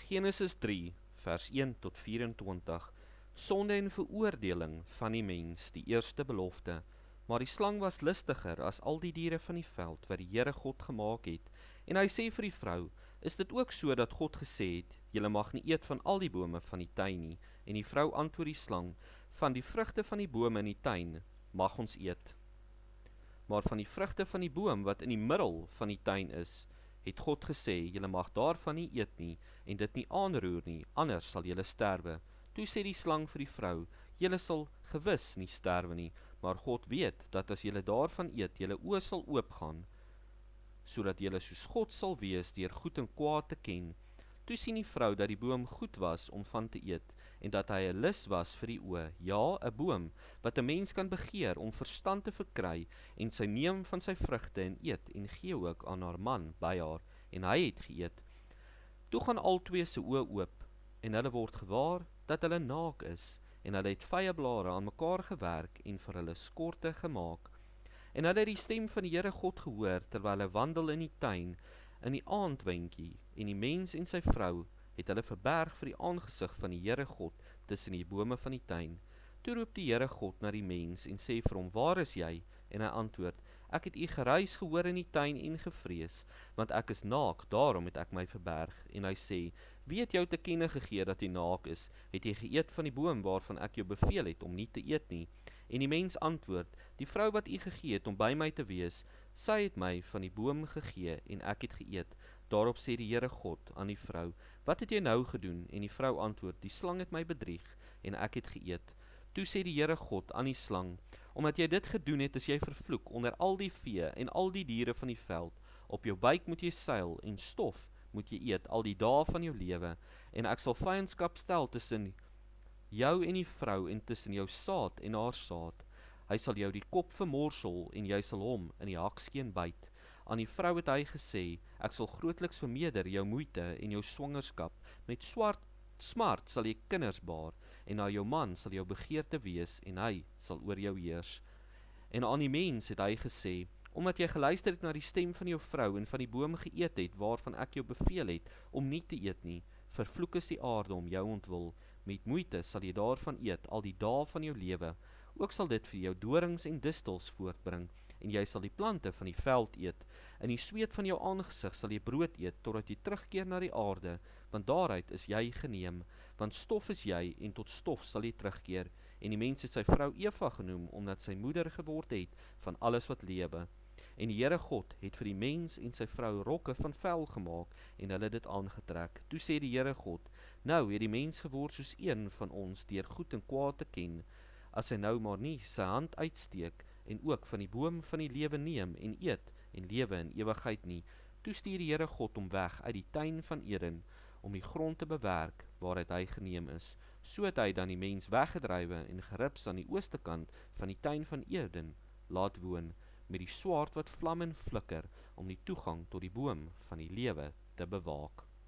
Genesis 3 vers 1 tot 24. Sonde en veroordeling van die mens, die eerste belofte. Maar die slang was listiger as al die diere van die veld wat die Here God gemaak het. En hy sê vir die vrou, is dit ook so dat God gesê het, julle mag nie eet van al die bome van die tuin nie? En die vrou antwoord die slang, van die vrugte van die bome in die tuin mag ons eet. Maar van die vrugte van die boom wat in die middel van die tuin is, het God gesê, julle mag daarvan nie eet nie, en dit nie aanroer nie, anders sal julle sterwe. Toe sê die slang vir die vrou, julle sal gewis nie sterwe nie, maar God weet, dat as julle daarvan eet, julle oë sal oopgaan, sodat julle soos God sal wees, deur goed en kwaad te ken. Toe sien die vrou dat die boom goed was om van te eet, en dat hy 'n lus was vir die oë, ja, 'n boom, wat 'n mens kan begeer om verstand te verkry, en sy neem van sy vrugte en eet, en gee ook aan haar man by haar, en hy het geëet. Toe gaan albei se oë oop, en hulle word gewaar dat hulle naak is, en hulle het vyeblare aan mekaar gewerk, en vir hulle skorte gemaak. En hulle het die stem van die Here God gehoor, terwyl hy wandel in die tuin, in die aandwindjie, en die mens en sy vrou het hulle verberg vir die aangesig van die Here God tussen die bome van die tuin. Toe roep die Here God na die mens en sê vir hom, waar is jy? En hy antwoord, ek het u geruis gehoor in die tuin en gevrees, want ek is naak, daarom het ek my verberg. En hy sê, wie het jou te kenne gegee dat jy naak is? Het jy geëet van die boom waarvan ek jou beveel het om nie te eet nie? En die mens antwoord, die vrou wat u gegee het om by my te wees, sy het my van die boom gegee en ek het geëet. Daarop sê die Here God aan die vrou, wat het jy nou gedoen? En die vrou antwoord, die slang het my bedrieg en ek het geëet. Toe sê die Here God aan die slang, omdat jy dit gedoen het, is jy vervloek onder al die vee en al die diere van die veld. Op jou buik moet jy seil en stof moet jy eet al die dae van jou lewe, en ek sal vyandskap stel tussen jou en die vrou en tussen jou saad en haar saad. Hy sal jou die kop vermorsel en jy sal hom in die hakskeen byt. Aan die vrou het hy gesê, ek sal grootliks vermeerder jou moeite en jou swangerskap. Met smart sal jy kinders baar, en na jou man sal jou begeerte wees en hy sal oor jou heers. En aan die mens het hy gesê, omdat jy geluister het na die stem van jou vrou en van die boom geëet het, waarvan ek jou beveel het om nie te eet nie, vervloek is die aarde om jou ontwil. Met moeite sal jy daarvan eet al die dae van jou lewe. Ook sal dit vir jou dorings en distels voortbring, en jy sal die plante van die veld eet. In die sweet van jou aangesig sal jy brood eet, totdat jy terugkeer na die aarde, want daaruit is jy geneem. Want stof is jy, en tot stof sal jy terugkeer. En die mens het sy vrou Eva genoem, omdat sy moeder geword het van alles wat lewe. En die Here God het vir die mens en sy vrou rokke van vel gemaak, en hulle dit aangetrek. Toe sê die Here God, nou het die mens geword soos een van ons, deur goed en kwaad te ken. As hy nou maar nie sy hand uitsteek, en ook van die boom van die lewe neem, en eet, en lewe in ewigheid nie. Toe stuur die Here God hom weg uit die tuin van Eden, om die grond te bewerk, waaruit hy geneem is. So het hy dan die mens weggedrywe, en gerips aan die ooste kant van die tuin van Eden laat woon, met die swaard wat vlam en flikker, om die toegang tot die boom van die lewe te bewaak.